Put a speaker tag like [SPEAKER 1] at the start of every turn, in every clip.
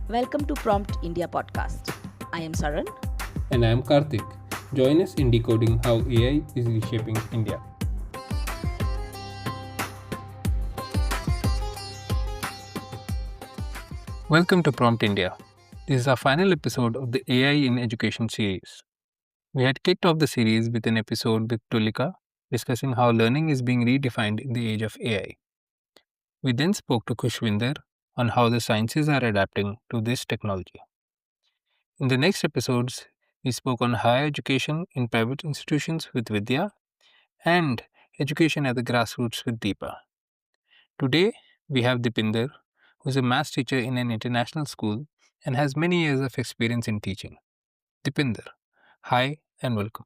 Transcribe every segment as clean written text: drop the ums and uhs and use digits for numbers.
[SPEAKER 1] Welcome to Prompt India podcast. I am Saran.
[SPEAKER 2] And I am Karthik. Join us in decoding how AI is reshaping India. Welcome to Prompt India. This is our final episode of the AI in Education series. We had kicked off the series with an episode with Tulika discussing how learning is being redefined in the age of AI. We then spoke to Kushwinder on how the sciences are adapting to this technology. In the next episodes, we spoke on higher education in private institutions with Vidya and education at the grassroots with Deepa. Today, we have Deepinder, who is a maths teacher in an international school and has many years of experience in teaching. Deepinder, hi and welcome.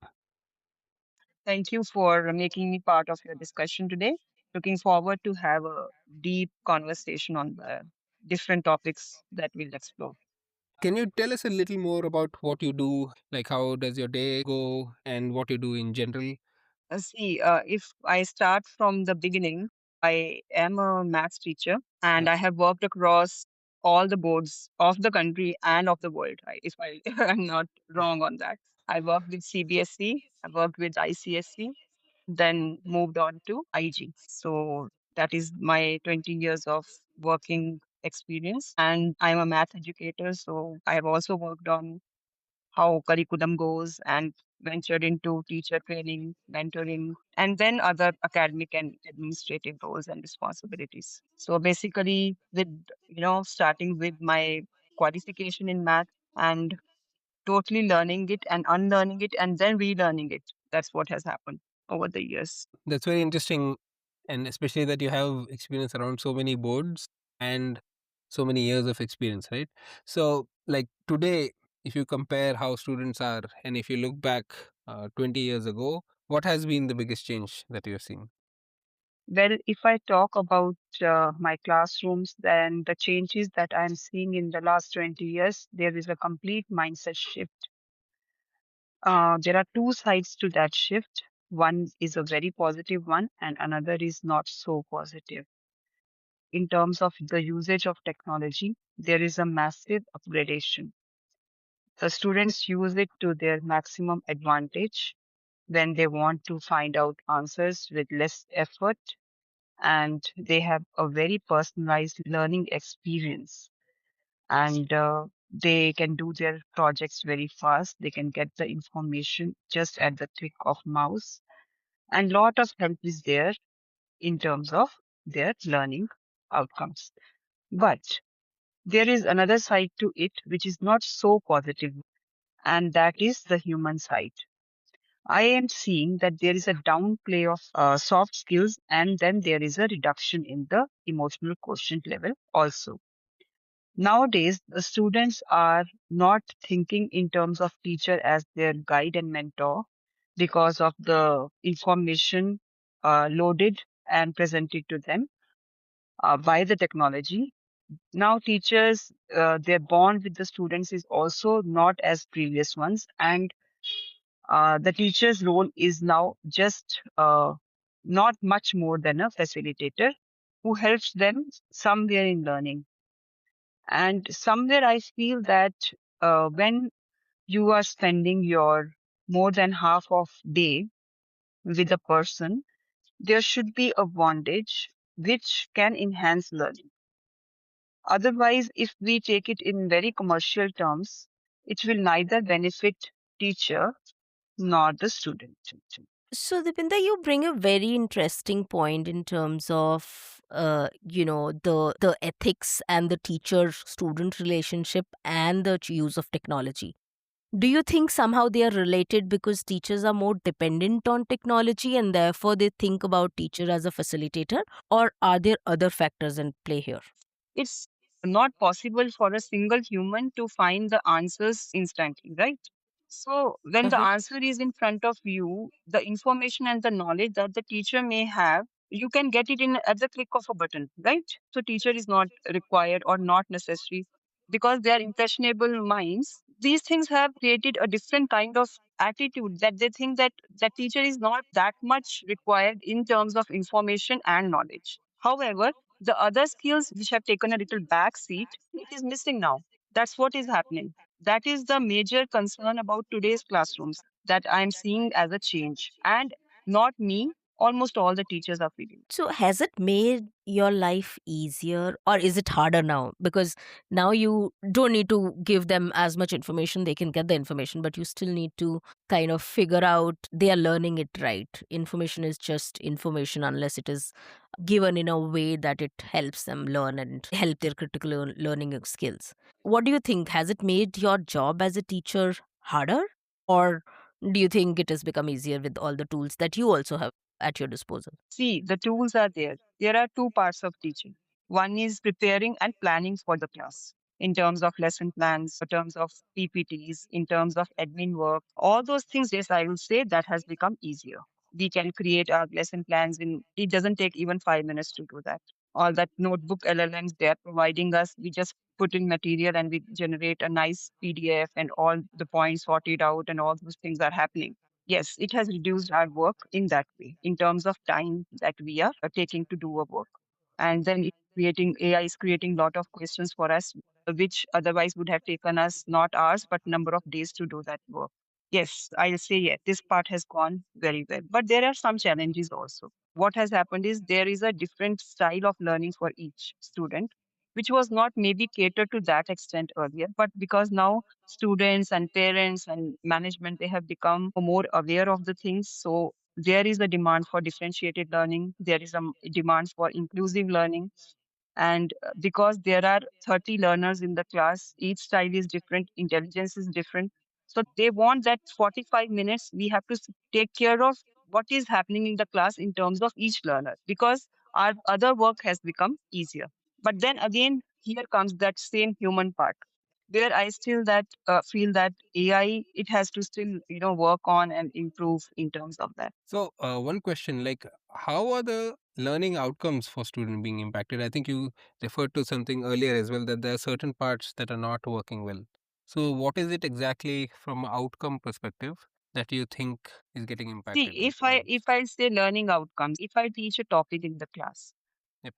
[SPEAKER 3] Thank you for making me part of your discussion today. Looking forward to have a deep conversation on the different topics that we'll explore.
[SPEAKER 2] Can you tell us a little more about what you do, like how does your day go and what you do in general?
[SPEAKER 3] If I start from the beginning, I am a maths teacher and I have worked across all the boards of the country and of the world. If I am not wrong on that, I worked with CBSE, I worked with ICSE, then moved on to IG. So that is my 20 years of working experience. And I'm a math educator. So I have also worked on how curriculum goes and ventured into teacher training, mentoring, and then other academic and administrative roles and responsibilities. So basically, starting with my qualification in math and totally learning it and unlearning it and then relearning it. That's what has happened over the years.
[SPEAKER 2] That's very interesting, and especially that you have experience around so many boards and so many years of experience, right? So, like today, if you compare how students are, and if you look back 20 years ago, what has been the biggest change that you've seen?
[SPEAKER 3] Well, if I talk about my classrooms, then the changes that I'm seeing in the last 20 years, there is a complete mindset shift. There are two sides to that shift. One is a very positive one, and another is not so positive. In terms of the usage of technology, there is a massive upgradation. The students use it to their maximum advantage when they want to find out answers with less effort and they have a very personalized learning experience and they can do their projects very fast. They can get the information just at the click of mouse and lot of help is there in terms of their learning outcomes. But there is another side to it which is not so positive, and that is the human side. I am seeing that there is a downplay of soft skills and then there is a reduction in the emotional quotient level also. Nowadays, the students are not thinking in terms of teacher as their guide and mentor because of the information loaded and presented to them by the technology. Now, teachers, their bond with the students is also not as previous ones, and the teacher's role is now just not much more than a facilitator who helps them somewhere in learning. And somewhere I feel that when you are spending your more than half of day with a person, there should be a bondage which can enhance learning. Otherwise, if we take it in very commercial terms, it will neither benefit teacher nor the student.
[SPEAKER 1] So, Deepinder, you bring a very interesting point in terms of, the ethics and the teacher-student relationship and the use of technology. Do you think somehow they are related because teachers are more dependent on technology and therefore they think about teacher as a facilitator, or are there other factors in play here?
[SPEAKER 3] It's not possible for a single human to find the answers instantly, right? So, when the
[SPEAKER 2] Mhm.
[SPEAKER 3] answer is in front of you, the information and the knowledge that the teacher may have, you can get it in at the click of a button, right? So, teacher is not required or not necessary because they are impressionable minds. These things have created a different kind of attitude that they think that that teacher is not that much required in terms of information and knowledge. However, the other skills which have taken a little back seat, it is missing now. That's what is happening. That is the major concern about today's classrooms that I'm seeing as a change. And not me, almost all the teachers are feeling.
[SPEAKER 1] So, has it made your life easier or is it harder now? Because now you don't need to give them as much information. They can get the information, but you still need to kind of figure out they are learning it right. Information is just information unless it is given in a way that it helps them learn and help their critical learning skills. What do you think? Has it made your job as a teacher harder? Or do you think it has become easier with all the tools that you also have at your disposal?
[SPEAKER 3] See, the tools are there. There are two parts of teaching. One is preparing and planning for the class in terms of lesson plans, in terms of PPTs, in terms of admin work. All those things, yes, I will say that has become easier. We can create our lesson plans it doesn't take even 5 minutes to do that. All that notebook LLMs they are providing us, we just put in material and we generate a nice PDF and all the points sorted out and all those things are happening. Yes, it has reduced our work in that way, in terms of time that we are taking to do a work. And then creating AI is creating a lot of questions for us, which otherwise would have taken us not hours, but number of days to do that work. Yes, I'll say yes, this part has gone very well. But there are some challenges also. What has happened is there is a different style of learning for each student, which was not maybe catered to that extent earlier. But because now students and parents and management, they have become more aware of the things. So there is a demand for differentiated learning. There is a demand for inclusive learning. And because there are 30 learners in the class, each style is different, intelligence is different. So they want that 45 minutes, we have to take care of what is happening in the class in terms of each learner because our other work has become easier. But then again, here comes that same human part where I still that feel that AI, it has to still, work on and improve in terms of that.
[SPEAKER 2] So, one question like, how are the learning outcomes for student being impacted? I think you referred to something earlier as well that there are certain parts that are not working well. So, what is it exactly from an outcome perspective that you think is getting
[SPEAKER 3] See,
[SPEAKER 2] impacted with
[SPEAKER 3] if I
[SPEAKER 2] all this?
[SPEAKER 3] if I say learning outcomes, if I teach a topic in the class,
[SPEAKER 2] Yep.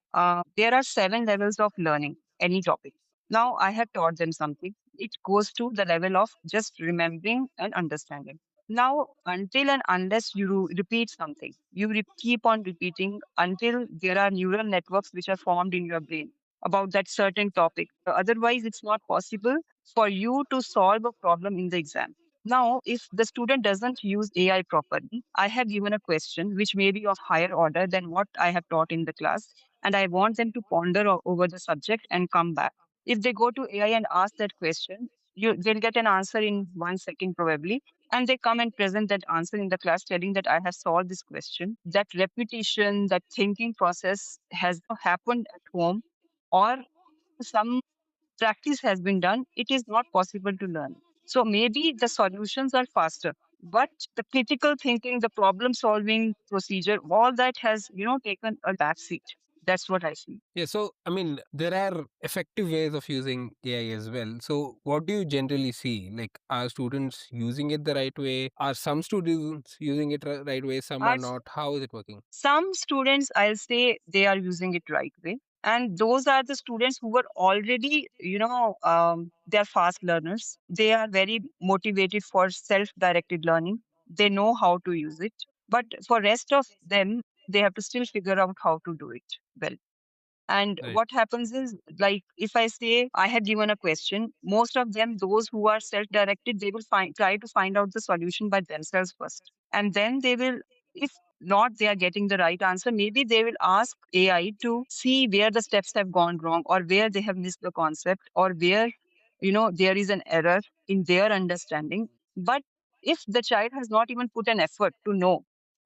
[SPEAKER 3] there are 7 levels of learning any topic. Now I have taught them something. It goes to the level of just remembering and understanding. Now, until and unless you repeat something, you keep on repeating until there are neural networks which are formed in your brain about that certain topic. Otherwise, it's not possible for you to solve a problem in the exam. Now, if the student doesn't use AI properly, I have given a question which may be of higher order than what I have taught in the class, and I want them to ponder over the subject and come back. If they go to AI and ask that question, they'll get an answer in 1 second probably, and they come and present that answer in the class telling that I have solved this question. That repetition, that thinking process has happened at home or some practice has been done, it is not possible to learn. So maybe the solutions are faster, but the critical thinking, the problem solving procedure, all that has, taken a backseat. That's what I see.
[SPEAKER 2] Yeah, so I mean, there are effective ways of using AI as well. So, what do you generally see? Like, are students using it the right way? Are some students using it right way? Some are
[SPEAKER 3] Are
[SPEAKER 2] not. How is it working?
[SPEAKER 3] some students, I'll say they are using it right way. And those are the students who were already, they're fast learners. They are very motivated for self-directed learning. They know how to use it. But for rest of them, they have to still figure out how to do it well. And
[SPEAKER 2] Right.
[SPEAKER 3] what happens is, like, if I say I have given a question, most of them, those who are self-directed, they will try to find out the solution by themselves first. And then they will, if not, they are getting the right answer, maybe they will ask AI to see where the steps have gone wrong or where they have missed the concept or where, there is an error in their understanding. But if the child has not even put an effort to know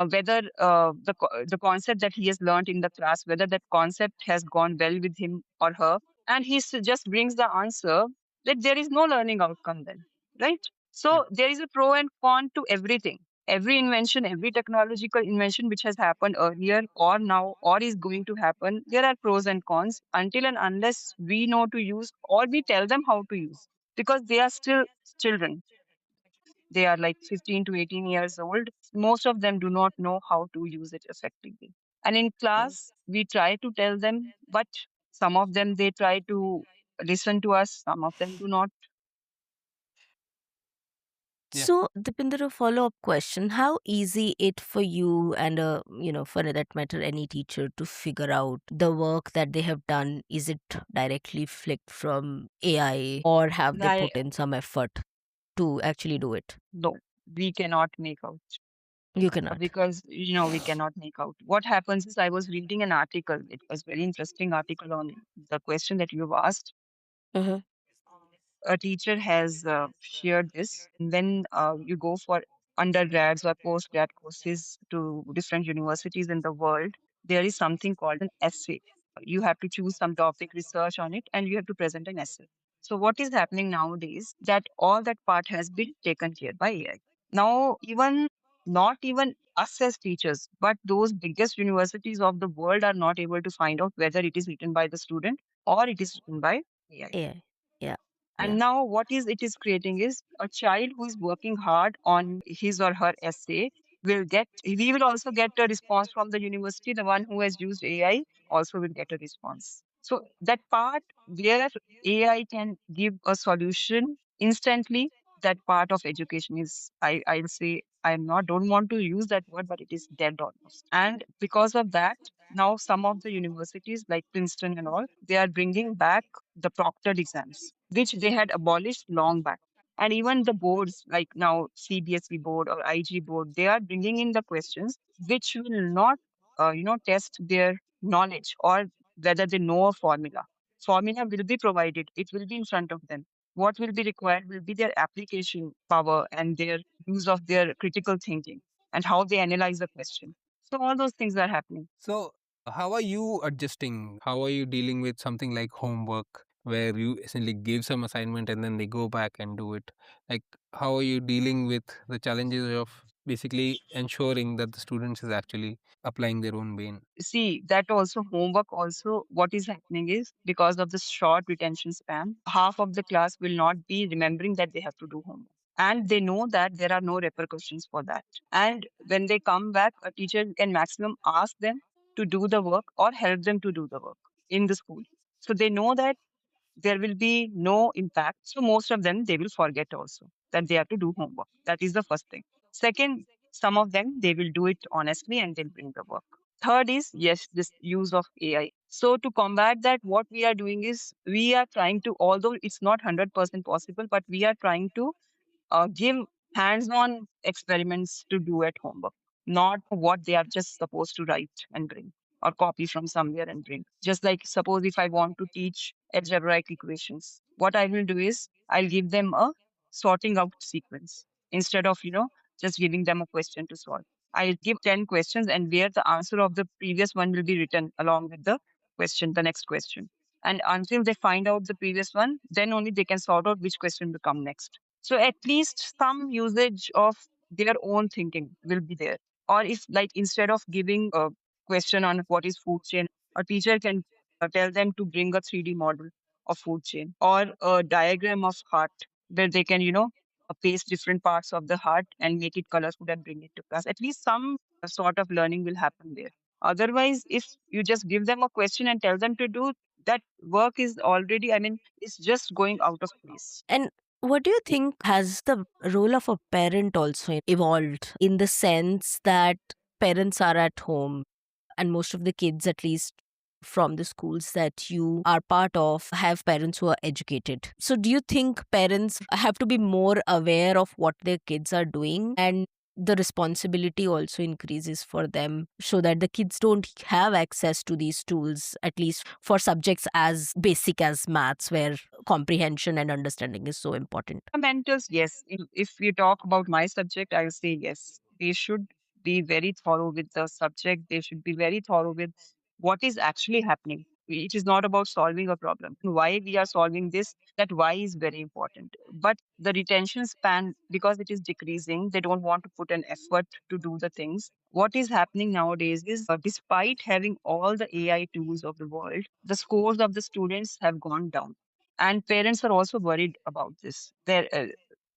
[SPEAKER 3] whether the concept that he has learned in the class, whether that concept has gone well with him or her, and just brings the answer, that there is no learning outcome then, right?
[SPEAKER 2] Yep.
[SPEAKER 3] So there is a pro and con to everything. Every invention, every technological invention which has happened earlier or now or is going to happen, there are pros and cons until and unless we know to use or we tell them how to use because they are still children. They are like 15 to 18 years old. Most of them do not know how to use it effectively. And in class, we try to tell them, but some of them, they try to listen to us, some of them do not.
[SPEAKER 2] Yeah.
[SPEAKER 1] So, Deepinder, a follow-up question: how easy it for you and for that matter, any teacher to figure out the work that they have done? Is it directly flicked from AI, or have they
[SPEAKER 3] I
[SPEAKER 1] put in some effort to actually do it?
[SPEAKER 3] No, we cannot make out
[SPEAKER 1] You cannot.
[SPEAKER 3] because we cannot make out. What happens is I was reading an article. It was very interesting article on the question that you've asked.
[SPEAKER 1] Uh-huh.
[SPEAKER 3] A teacher has shared this. When you go for undergrads or postgrad courses to different universities in the world, there is something called an essay. You have to choose some topic, research on it, and you have to present an essay. So what is happening nowadays that all that part has been taken care by AI. Now, even not even us as teachers, but those biggest universities of the world are not able to find out whether it is written by the student or it is written by AI.
[SPEAKER 1] AI. Yeah.
[SPEAKER 3] And
[SPEAKER 1] Yeah.
[SPEAKER 3] now what is it is creating is a child who is working hard on his or her essay we will also get a response from the university. The one who has used AI also will get a response. So that part where AI can give a solution instantly, that part of education is, I'll say, I'm not don't want to use that word, but it is dead almost. And because of that, now some of the universities like Princeton and all, they are bringing back the proctored exams, which they had abolished long back. And even the boards like now CBSE board or IG board, they are bringing in the questions which will not, test their knowledge or whether they know a formula. Formula will be provided. It will be in front of them. What will be required will be their application power and their use of their critical thinking and how they analyze the question. So all those things are happening.
[SPEAKER 2] So, how are you adjusting? How are you dealing with something like homework, where you essentially give some assignment and then they go back and do it? Like, how are you dealing with the challenges of basically ensuring that the students is actually applying their own brain?
[SPEAKER 3] See, that also homework also, what is happening is because of the short retention span, half of the class will not be remembering that they have to do homework. And they know that there are no repercussions for that. And when they come back, a teacher can maximum ask them to do the work or help them to do the work in the school. So they know that there will be no impact. So most of them, they will forget also that they have to do homework. That is the first thing. Second, some of them, they will do it honestly and they'll bring the work. Third is, yes, this use of AI. So to combat that, what we are doing is we are trying to, although it's not 100% possible, but we are trying to give hands-on experiments to do at homework, not what they are just supposed to write and bring or copy from somewhere and bring. Just like suppose if I want to teach algebraic equations, what I will do is I'll give them a sorting out sequence instead of just giving them a question to solve. I'll give 10 questions and where the answer of the previous one will be written along with the question, the next question. And until they find out the previous one, then only they can sort out which question will come next. So at least some usage of their own thinking will be there. Or if like instead of giving a question on what is food chain, a teacher can tell them to bring a 3D model of food chain or a diagram of heart where they can, paste different parts of the heart and make it colorful and bring it to class. At least some sort of learning will happen there. Otherwise, if you just give them a question and tell them to do that work is already, I mean, it's just going out of place.
[SPEAKER 1] And what do you think, has the role of a parent also evolved in the sense that parents are at home, and most of the kids, at least from the schools that you are part of, have parents who are educated? So do you think parents have to be more aware of what their kids are doing, and the responsibility also increases for them, so that the kids don't have access to these tools, at least for subjects as basic as maths, where comprehension and understanding is so important?
[SPEAKER 3] Fundamentals, yes. If you talk about my subject, I will say yes. They should be very thorough with the subject. They should be very thorough with what is actually happening. It is not about solving a problem. Why we are solving this, that why is very important. But the retention span, because it is decreasing, they don't want to put an effort to do the things. What is happening nowadays is, despite having all the AI tools of the world, the scores of the students have gone down and parents are also worried about this.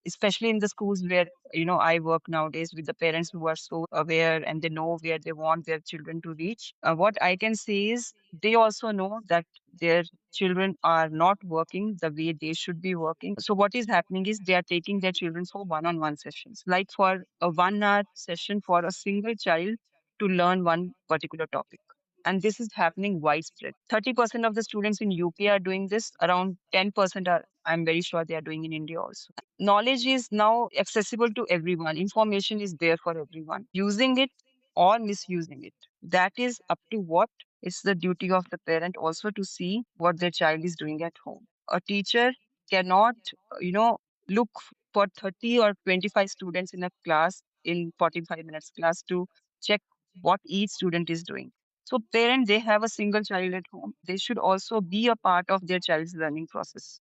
[SPEAKER 3] especially in the schools where I work nowadays, with the parents who are so aware and they know where they want their children to reach. What I can say is they also know that their children are not working the way they should be working. So what is happening is they are taking their children for one-on-one sessions, like for a 1 hour session for a single child to learn one particular topic. And this is happening widespread. 30% of the students in UK are doing this. Around 10% are, I'm very sure, they are doing in India also. Knowledge is now accessible to everyone. Information is there for everyone. Using it or misusing it, that is up to what. It's the duty of the parent also to see what their child is doing at home. A teacher cannot, you know, look for 30 or 25 students in a class in 45 minutes class to check what each student is doing. So parents, they have a single child at home. They should also be a part of their child's learning process.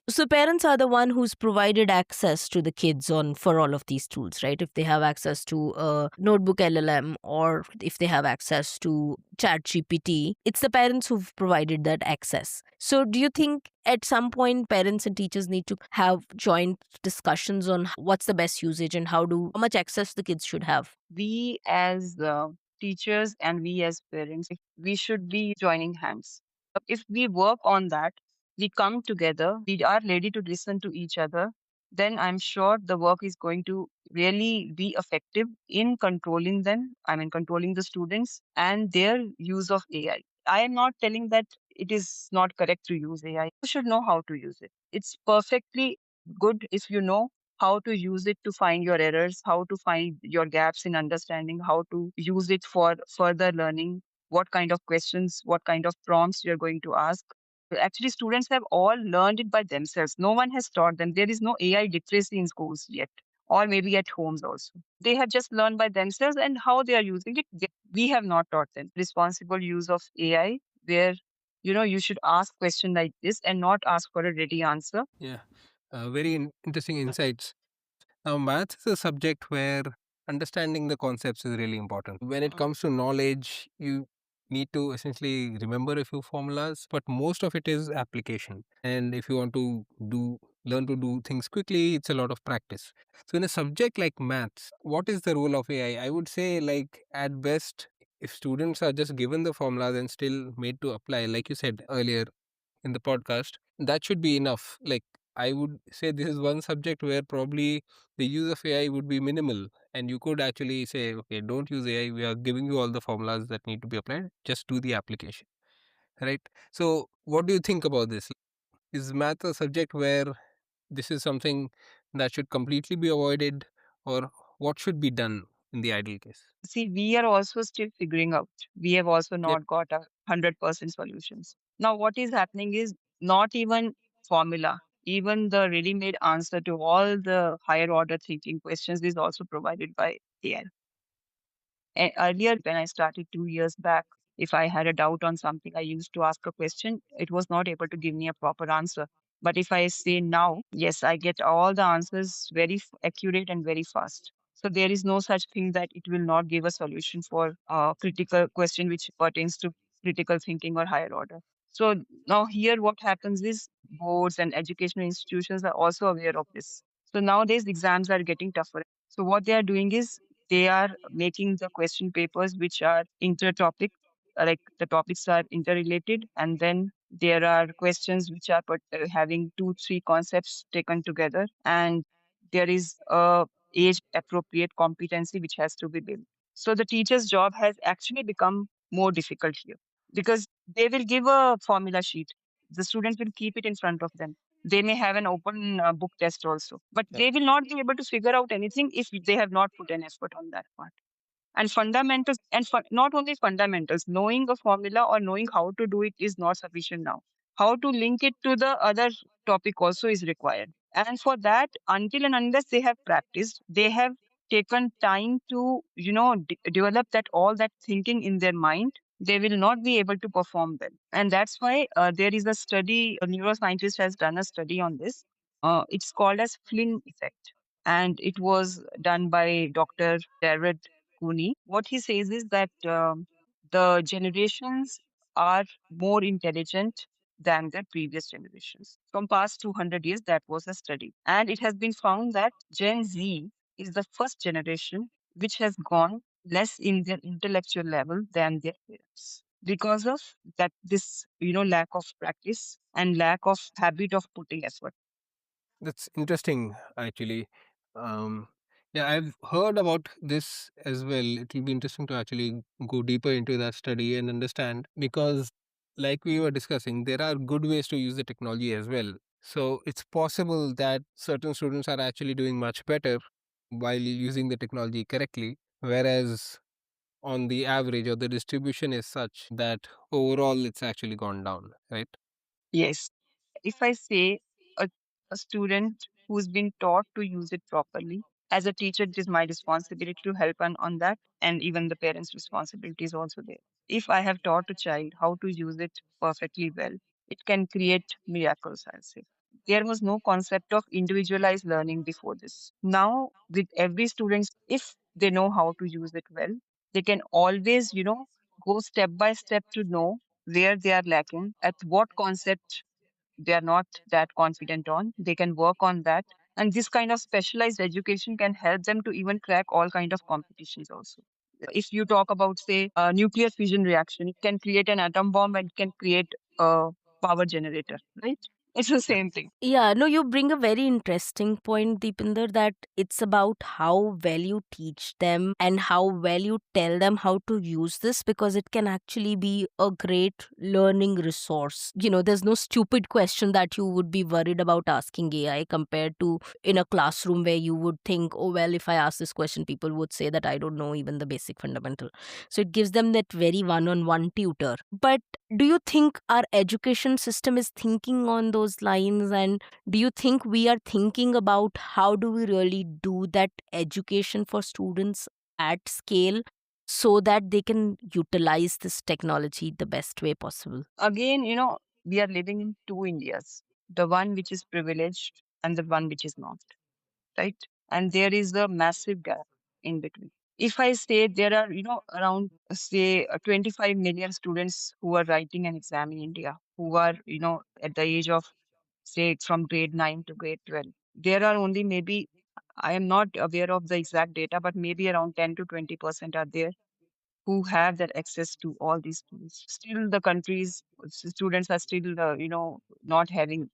[SPEAKER 1] So parents are the one who's provided access to the kids on for all of these tools, right? If they have access to a notebook LLM or if they have access to chat GPT, it's the parents who've provided that access. So do you think at some point parents and teachers need to have joint discussions on what's the best usage and how much access the kids should have?
[SPEAKER 3] We as teachers and we as parents, we should be joining hands. If we work on that, we come together, we are ready to listen to each other, then I'm sure the work is going to really be effective in controlling them, I mean, controlling the students and their use of AI. I am not telling that it is not correct to use AI. You should know how to use it. It's perfectly good if you know how to use it to find your errors, how to find your gaps in understanding, how to use it for further learning, what kind of questions, what kind of prompts you're going to ask. Actually, students have all learned it by themselves. No one has taught them. There is no AI literacy in schools yet, or maybe at homes also. They have just learned by themselves, and how they are using it, we have not taught them. Responsible use of AI, where you should ask question like this and not ask for a ready answer.
[SPEAKER 2] Yeah, very interesting insights. Now, maths is a subject where understanding the concepts is really important. When it comes to knowledge, you need to essentially remember a few formulas, but most of it is application. And if you want to learn to do things quickly, it's a lot of practice. So, in a subject like maths, what is the role of AI? I would say, like, at best, if students are just given the formulas and still made to apply, like you said earlier in the podcast, that should be enough. Like, I would say this is one subject where probably the use of AI would be minimal, and you could actually say, okay, don't use AI. We are giving you all the formulas that need to be applied. Just do the application, right? So, what do you think about this? Is math a subject where this is something that should completely be avoided, or what should be done in the ideal case?
[SPEAKER 3] See, we are also still figuring out. We have also
[SPEAKER 2] Yep.
[SPEAKER 3] not got 100% solutions. Now, what is happening is not even formula, even the ready-made answer to all the higher order thinking questions is also provided by AI. Earlier, when I started 2 years back, if I had a doubt on something, I used to ask a question. It was not able to give me a proper answer. But if I say now, yes, I get all the answers very accurate and very fast. So there is no such thing that it will not give a solution for a critical question which pertains to critical thinking or higher order. So now here what happens is boards and educational institutions are also aware of this. So nowadays exams are getting tougher. So what they are doing is they are making the question papers which are intertopic, like the topics are interrelated, and then there are questions which are having two, three concepts taken together, and there is a age appropriate competency which has to be built. So the teacher's job has actually become more difficult here because they will give a formula sheet. The students will keep it in front of them. They may have an open book test also, but
[SPEAKER 2] Yep.
[SPEAKER 3] they will not be able to figure out anything if they have not put an effort on that part. And fundamentals, and not only fundamentals, knowing a formula or knowing how to do it is not sufficient now. How to link it to the other topic also is required. And for that, until and unless they have practiced, they have taken time to, develop that all that thinking in their mind, they will not be able to perform well. And that's why there is a study, a neuroscientist has done a study on this. It's called as Flynn effect. And it was done by Dr. Jared Koni. What he says is that the generations are more intelligent than their previous generations. From past 200 years, that was a study. And it has been found that Gen Z is the first generation which has gone less in their intellectual level than their parents because of that this lack of practice and lack of habit of putting effort.
[SPEAKER 2] That's interesting, actually. Um, yeah, I've heard about this as well. It will be interesting to actually go deeper into that study and understand because, like we were discussing, there are good ways to use the technology as well. So it's possible that certain students are actually doing much better while using the technology correctly, whereas on the average or the distribution is such that overall it's actually gone down, right?
[SPEAKER 3] Yes. If I say a, a student who's been taught to use it properly, as a teacher, it is my responsibility to help on that, and even the parents' responsibility is also there. If I have taught a child how to use it perfectly well, it can create miracles, I'll say. There was no concept of individualized learning before this. Now, with every student, if they know how to use it well, they can always, go step by step to know where they are lacking, at what concept they are not that confident on. They can work on that. And this kind of specialized education can help them to even crack all kind of competitions also. If you talk about, say, nuclear fission reaction, it can create an atom bomb and it can create a power generator, right? It's the
[SPEAKER 2] Yeah.
[SPEAKER 3] same thing.
[SPEAKER 1] Yeah, no, you bring a very interesting point, Deepinder, that it's about how well you teach them and how well you tell them how to use this because it can actually be a great learning resource. There's no stupid question that you would be worried about asking AI compared to in a classroom where you would think, oh, well, if I ask this question, people would say that I don't know even the basic fundamental. So it gives them that very one on one tutor. But do you think our education system is thinking on those lines, and do you think we are thinking about how do we really do that education for students at scale so that they can utilize this technology the best way possible?
[SPEAKER 3] Again, we are living in two Indias, the one which is privileged and the one which is not, right? And there is a massive gap in between. If I say there are, around, say, 25 million students who are writing an exam in India, who are, at the age of, say, from grade 9 to grade 12, there are only maybe, I am not aware of the exact data, but maybe around 10 to 20% are there who have that access to all these tools. Still, the countries students are still, not having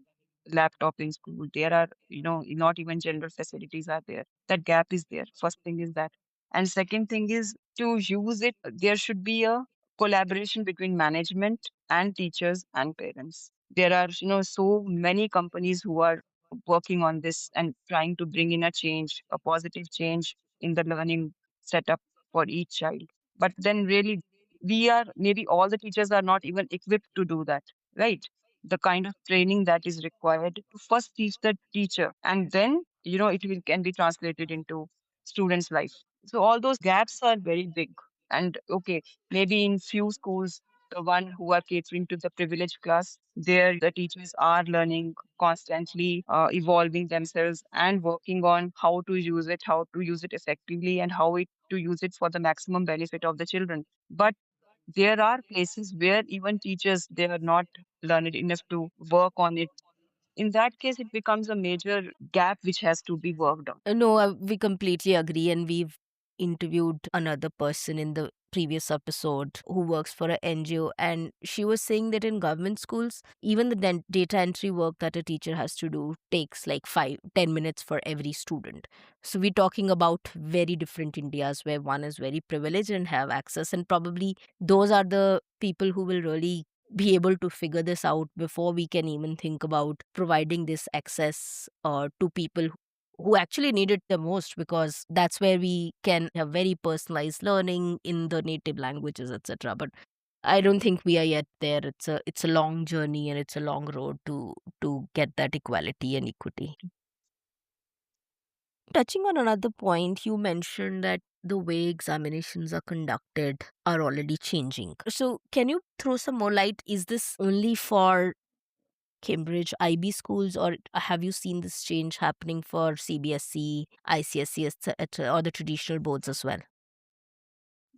[SPEAKER 3] laptop in school. There are, not even general facilities are there. That gap is there. First thing is that, and second thing is to use it. There should be a collaboration between management and teachers and parents. There are, so many companies who are working on this and trying to bring in a change, a positive change in the learning setup for each child. But then really, we are maybe all the teachers are not even equipped to do that, right? The kind of training that is required to first teach the teacher, and then it will can be translated into students' life. So all those gaps are very big. And okay, maybe in few schools, the one who are catering to the privileged class, there the teachers are learning constantly, evolving themselves and working on how to use it effectively, and how it to use it for the maximum benefit of the children. But there are places where even teachers they are not learned enough to work on it. In that case, it becomes a major gap which has to be worked on.
[SPEAKER 1] No, we completely agree, and we've interviewed another person in the previous episode who works for a NGO, and she was saying that in government schools, even the data entry work that a teacher has to do takes like 5-10 minutes for every student. So we're talking about very different Indias where one is very privileged and have access, and probably those are the people who will really be able to figure this out before we can even think about providing this access to people who actually need it the most, because that's where we can have very personalized learning in the native languages, etc. But I don't think we are yet there. It's a long journey and it's a long road to get that equality and equity. Touching on another point, you mentioned that the way examinations are conducted are already changing. So can you throw some more light? Is this only for Cambridge IB schools, or have you seen this change happening for CBSE, ICSE, etc., or the traditional boards as well?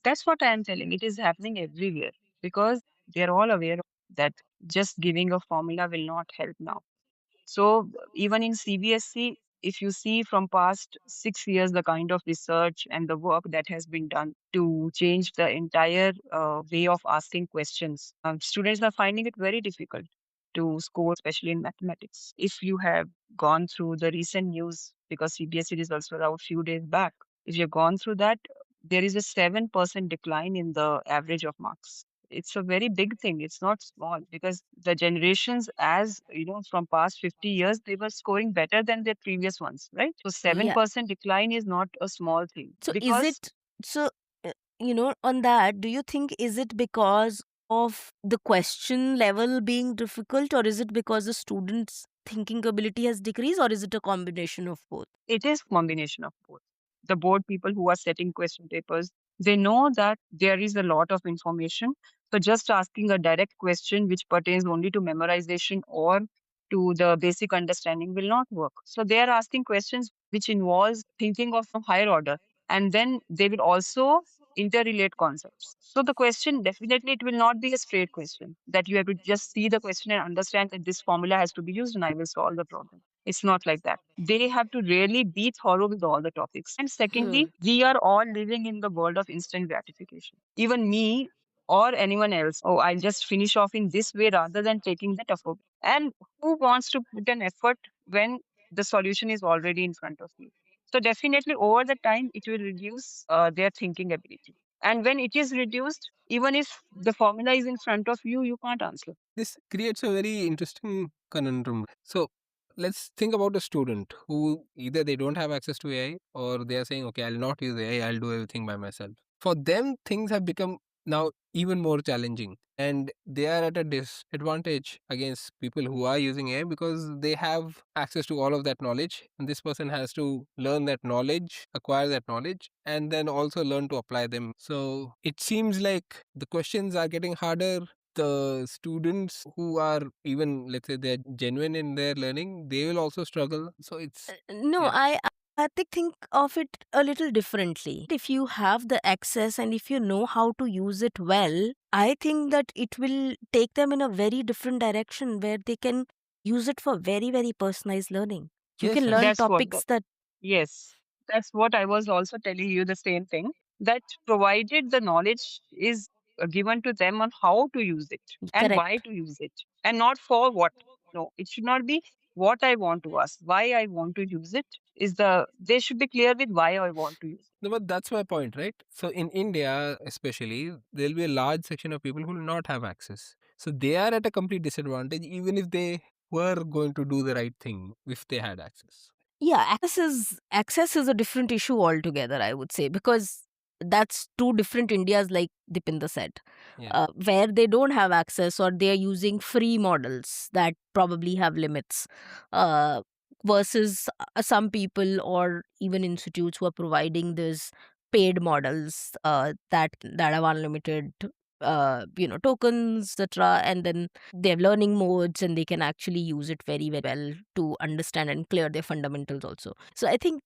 [SPEAKER 3] That's what I am telling. It is happening everywhere because they're all aware. that just giving a formula will not help now. So even in CBSE, if you see from past 6 years, the kind of research and the work that has been done to change the entire way of asking questions, students are finding it very difficult to score, especially in mathematics. If you have gone through the recent news, because CBSE results were out few days back, if you've gone through that, there is a 7% decline in the average of marks. It's a very big thing. It's not small because the generations, as you know, from past 50 years, they were scoring better than their previous ones, right? So
[SPEAKER 1] Yeah.
[SPEAKER 3] 7% decline is not a small thing
[SPEAKER 1] So is
[SPEAKER 3] because
[SPEAKER 1] it so on that, do you think is it because of the question level being difficult, or is it because the students' thinking ability has decreased, or is it a combination of both?
[SPEAKER 3] it is combination of both. The board people who are setting question papers, they know that there is a lot of information. So just asking a direct question which pertains only to memorization or to the basic understanding will not work. So they are asking questions which involves thinking of a higher order. And then they will also interrelate concepts. So the question definitely it will not be a straight question that you have to just see the question and understand that this formula has to be used and I will solve the problem. It's not like that. They have to really be thorough with all the topics. And
[SPEAKER 1] Hmm.
[SPEAKER 3] secondly, we are all living in the world of instant gratification. Even me or anyone else, oh, I'll just finish off in this way rather than taking the tougher. And who wants to put an effort when the solution is already in front of you? So definitely over the time, it will reduce their thinking ability. And when it is reduced, even if the formula is in front of you, you can't answer.
[SPEAKER 2] This creates a very interesting conundrum. So let's think about a student who either they don't have access to AI or they are saying, okay, I'll not use AI, I'll do everything by myself. For them, things have become now even more challenging and they are at a disadvantage against people who are using AI because they have access to all of that knowledge. And this person has to learn that knowledge, acquire that knowledge, and then also learn to apply them. So it seems like the questions are getting harder. The students who are even, let's say, they're genuine in their learning, they will also struggle. So it's,
[SPEAKER 1] No,
[SPEAKER 2] yeah.
[SPEAKER 1] I think of it a little differently. If you have the access and if you know how to use it well, I think that it will take them in a very different direction where they can use it for very, very personalized learning. You
[SPEAKER 2] Yes,
[SPEAKER 1] can learn
[SPEAKER 2] yes.
[SPEAKER 3] That's what the
[SPEAKER 1] topics that
[SPEAKER 3] Yes, that's what I was also telling you the same thing. That provided the knowledge is given to them on how to use it and why
[SPEAKER 1] correct.
[SPEAKER 3] to use it, and not for what. No, it should not be what I want to ask. Why I want to use it is they should be clear with why I want to use
[SPEAKER 2] No, but that's my point, right? So in India, especially, there'll be a large section of people who will not have access. So they are at a complete disadvantage, even if they were going to do the right thing if they had access.
[SPEAKER 1] Yeah, access is a different issue altogether, I would say, because that's two different Indias, like Dipinder said,
[SPEAKER 2] Yeah.
[SPEAKER 1] where they don't have access or they are using free models that probably have limits, uh, versus some people or even institutes who are providing these paid models that have unlimited tokens, etc., and then they have learning modes and they can actually use it very, very well to understand and clear their fundamentals also. So I think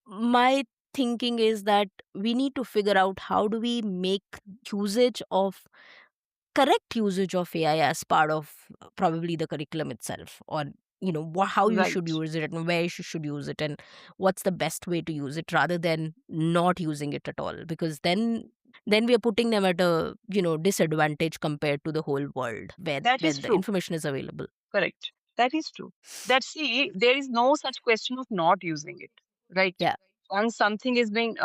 [SPEAKER 1] my thinking is that we need to figure out how do we make usage of correct usage of AI as part of probably the curriculum itself, or how
[SPEAKER 3] it.
[SPEAKER 1] you should
[SPEAKER 3] Right.
[SPEAKER 1] use it and where you should use it and what's the best way to use it rather than not using it at all, because then we are putting them at a disadvantage compared to the whole world where
[SPEAKER 3] That is
[SPEAKER 1] the
[SPEAKER 3] true.
[SPEAKER 1] information is available.
[SPEAKER 3] Correct. That is true. That see, there is no such question of not using it, right?
[SPEAKER 1] Yeah.
[SPEAKER 3] Once something is being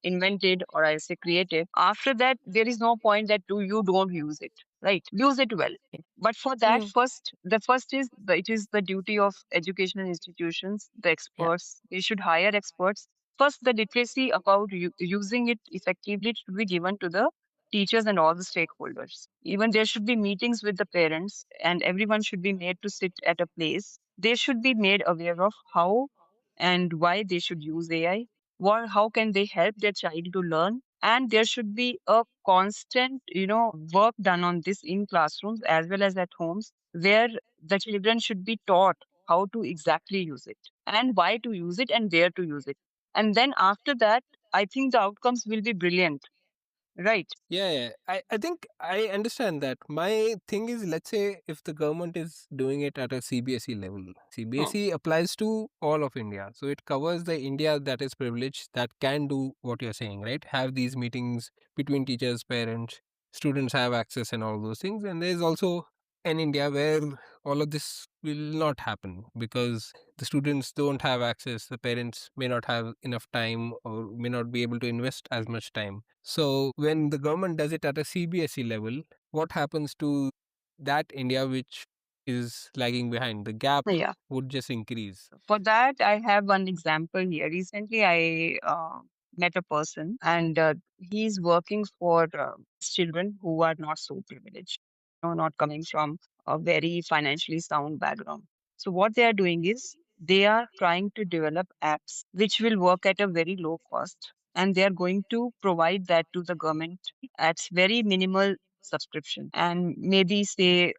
[SPEAKER 3] invented or I say created, after that there is no point that you don't use it, right? Use it well. But for that,
[SPEAKER 1] Mm,
[SPEAKER 3] first, the first is it is the duty of educational institutions, the
[SPEAKER 1] yeah.
[SPEAKER 3] experts. They should hire experts. First, the literacy about using it effectively should be given to the teachers and all the stakeholders. Even there should be meetings with the parents, and everyone should be made to sit at a place. They should be made aware of how and why they should use AI. How can they help their child to learn? And there should be a constant, work done on this in classrooms as well as at homes, where the children should be taught how to exactly use it and why to use it and where to use it. And then after that, I think the outcomes will be brilliant. right?
[SPEAKER 2] I think I understand that. My thing is, let's say if the government is doing it at a CBSE level,
[SPEAKER 3] Hmm.
[SPEAKER 2] CBSE applies to all of India. So it covers the India that is privileged, that can do what you're saying, right? Have these meetings between teachers, parents, students have access and all those things. And there's also an India where all of this will not happen because the students don't have access, the parents may not have enough time or may not be able to invest as much time. So when the government does it at a CBSE level, what happens to that India which is lagging behind? The gap
[SPEAKER 3] Yeah.
[SPEAKER 2] would just increase.
[SPEAKER 3] For that, I have one example here. Recently, I met a person, and he's working for children who are not so privileged, not coming from a very financially sound background. So, what they are doing is they are trying to develop apps which will work at a very low cost, and they are going to provide that to the government at very minimal subscription. And maybe say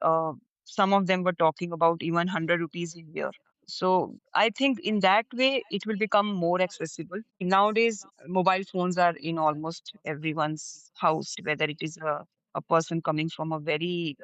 [SPEAKER 3] some of them were talking about even 100 rupees a year. So I think in that way it will become more accessible. Nowadays, mobile phones are in almost everyone's house, whether it is a person coming from a very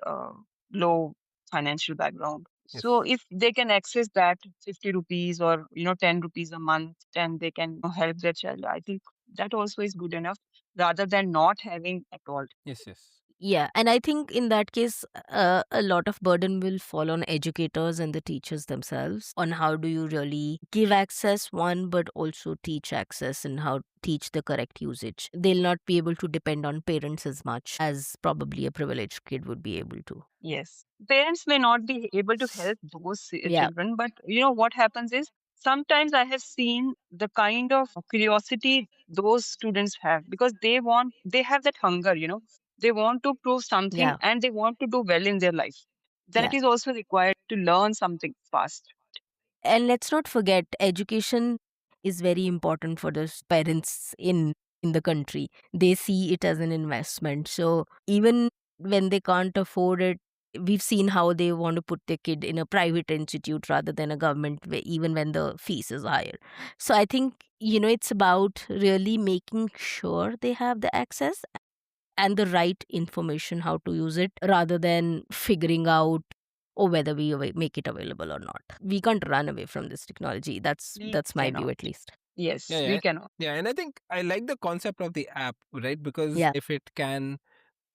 [SPEAKER 3] low financial background. So
[SPEAKER 2] Yes.
[SPEAKER 3] if they can access that 50 rupees or 10 rupees a month, and they can help their child, I think that also is good enough rather than not having at all.
[SPEAKER 2] Yes, yes.
[SPEAKER 1] Yeah, and I think in that case, a lot of burden will fall on educators and the teachers themselves on how do you really give access, one, but also teach access and how teach the correct usage. They'll not be able to depend on parents as much as probably a privileged kid would be able to.
[SPEAKER 3] Yes. Parents may not be able to help those
[SPEAKER 1] Yeah,
[SPEAKER 3] children, but what happens is sometimes I have seen the kind of curiosity those students have because they have that hunger, they want to prove something
[SPEAKER 1] yeah,
[SPEAKER 3] and they want to do well in their life. That
[SPEAKER 1] yeah.
[SPEAKER 3] is also required to learn something fast.
[SPEAKER 1] And let's not forget, education is very important for the parents in the country. They see it as an investment. So even when they can't afford it, we've seen how they want to put their kid in a private institute rather than a government, even when the fees is higher. So I think it's about really making sure they have the access and the right information how to use it rather than figuring out or whether we make it available or not. We can't run away from this technology. that's
[SPEAKER 3] We
[SPEAKER 1] that's my view
[SPEAKER 3] cannot.
[SPEAKER 1] at least.
[SPEAKER 2] Yeah,
[SPEAKER 3] Yes, we
[SPEAKER 2] yeah.
[SPEAKER 3] cannot.
[SPEAKER 2] Yeah, and I think I like the concept of the app, right? Because
[SPEAKER 1] Yeah,
[SPEAKER 2] if it can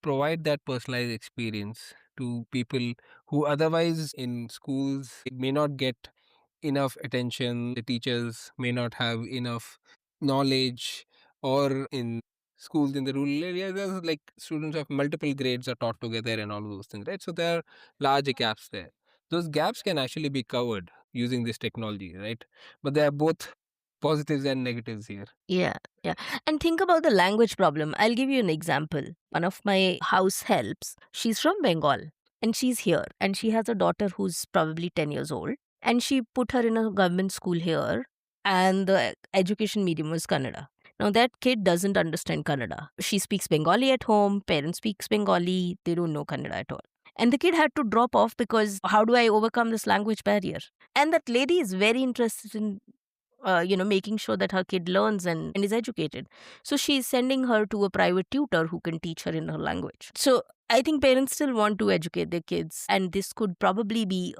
[SPEAKER 2] provide that personalized experience to people who otherwise in schools may not get enough attention, the teachers may not have enough knowledge, or in schools in the rural areas, there's like students of multiple grades are taught together and all those things, right? So there are large gaps there. Those gaps can actually be covered using this technology, right? But there are both positives and negatives here.
[SPEAKER 1] yeah, yeah. And think about the language problem. I'll give you an example. One of my house helps, she's from Bengal and she's here and she has a daughter who's probably 10 years old, and she put her in a government school here, and the education medium was Kannada. Now that kid doesn't understand Kannada. She speaks Bengali at home, parents speaks Bengali, they don't know Kannada at all. And the kid had to drop off because how do I overcome this language barrier? And that lady is very interested in making sure that her kid learns and is educated. So she's sending her to a private tutor who can teach her in her language. So I think parents still want to educate their kids, and this could probably be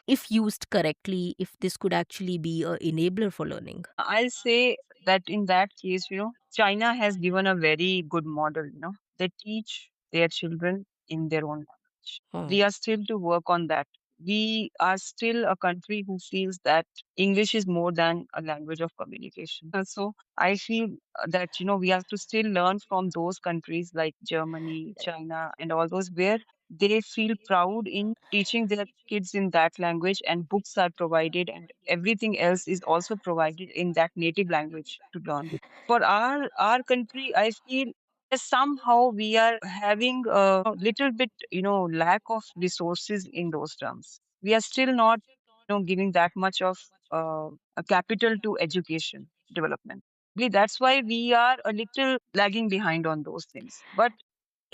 [SPEAKER 1] if used correctly, if this could actually be a enabler for learning.
[SPEAKER 3] I'll say that in that case, China has given a very good model. They teach their children in their own language.
[SPEAKER 1] Hmm.
[SPEAKER 3] We are still to work on that. We are still a country who feels that English is more than a language of communication. So I feel that, we have to still learn from those countries like Germany, China, and all those where they feel proud in teaching their kids in that language, and books are provided and everything else is also provided in that native language to learn. For our country, I feel that somehow we are having a little bit lack of resources in those terms. We are still not giving that much of a capital to education development. Maybe that's why we are a little lagging behind on those things, but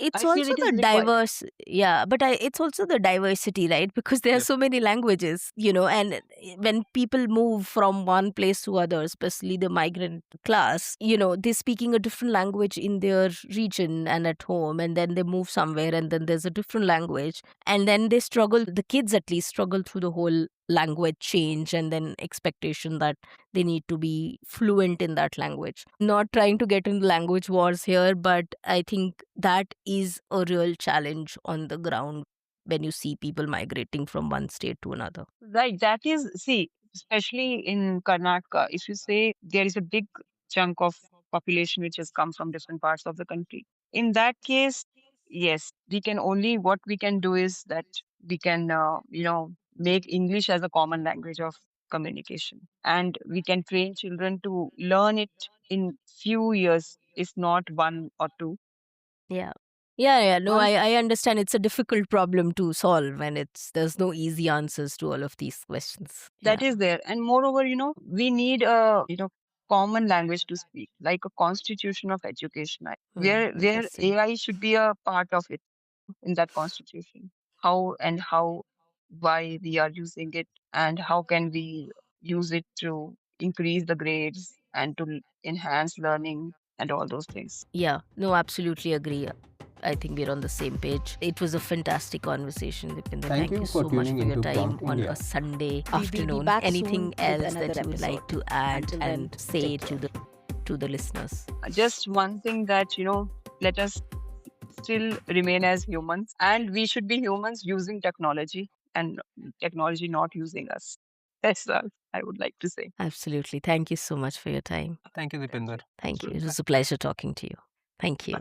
[SPEAKER 1] it's
[SPEAKER 3] I feel
[SPEAKER 1] also
[SPEAKER 3] it is
[SPEAKER 1] the
[SPEAKER 3] required.
[SPEAKER 1] diverse, yeah, but it's also the diversity, right? Because there are
[SPEAKER 2] Yep.
[SPEAKER 1] so many languages, and when people move from one place to other, especially the migrant class, they're speaking a different language in their region and at home, and then they move somewhere and then there's a different language, and then they struggle, the kids at least struggle through the whole language change and then expectation that they need to be fluent in that language. Not trying to get into language wars here, but I think that is a real challenge on the ground when you see people migrating from one state to another.
[SPEAKER 3] Right. That is, see, especially in Karnataka, if you say there is a big chunk of population which has come from different parts of the country. In that case, yes, what we can do is that we can, make English as a common language of communication. And we can train children to learn it in few years, if not one or two.
[SPEAKER 1] Yeah. Yeah. No,
[SPEAKER 3] Once
[SPEAKER 1] I understand it's a difficult problem to solve, and there's no easy answers to all of these questions. Yeah.
[SPEAKER 3] that is there. And moreover, we need a, common language to speak, like a constitution of education, where
[SPEAKER 1] Interesting.
[SPEAKER 3] AI should be a part of it in that constitution. Why we are using it, and how can we use it to increase the grades and to enhance learning and all those things.
[SPEAKER 1] Yeah. No, absolutely agree. I think we're on the same page. It was a fantastic conversation, Deepinder.
[SPEAKER 2] Thank
[SPEAKER 1] Thank
[SPEAKER 2] you
[SPEAKER 1] you
[SPEAKER 2] for
[SPEAKER 1] so much
[SPEAKER 2] tuning
[SPEAKER 1] for your
[SPEAKER 2] into
[SPEAKER 1] time
[SPEAKER 2] Prompt
[SPEAKER 1] on a
[SPEAKER 2] India.
[SPEAKER 1] Sunday
[SPEAKER 4] We will be
[SPEAKER 1] afternoon.
[SPEAKER 4] back
[SPEAKER 1] Anything
[SPEAKER 4] soon with
[SPEAKER 1] else
[SPEAKER 4] another
[SPEAKER 1] that you would like
[SPEAKER 4] episode.
[SPEAKER 1] to add
[SPEAKER 4] Until
[SPEAKER 1] and
[SPEAKER 4] then,
[SPEAKER 1] say
[SPEAKER 4] take
[SPEAKER 1] to
[SPEAKER 4] care.
[SPEAKER 1] the listeners?
[SPEAKER 3] Just one thing that, let us still remain as humans, and we should be humans using technology and technology not using us. That's all I would like to say.
[SPEAKER 1] Absolutely. Thank you so much for your time.
[SPEAKER 2] Thank you, Deepinder.
[SPEAKER 1] Thank you. It
[SPEAKER 3] Bye.
[SPEAKER 1] was a pleasure talking to you. Thank you.
[SPEAKER 3] Bye.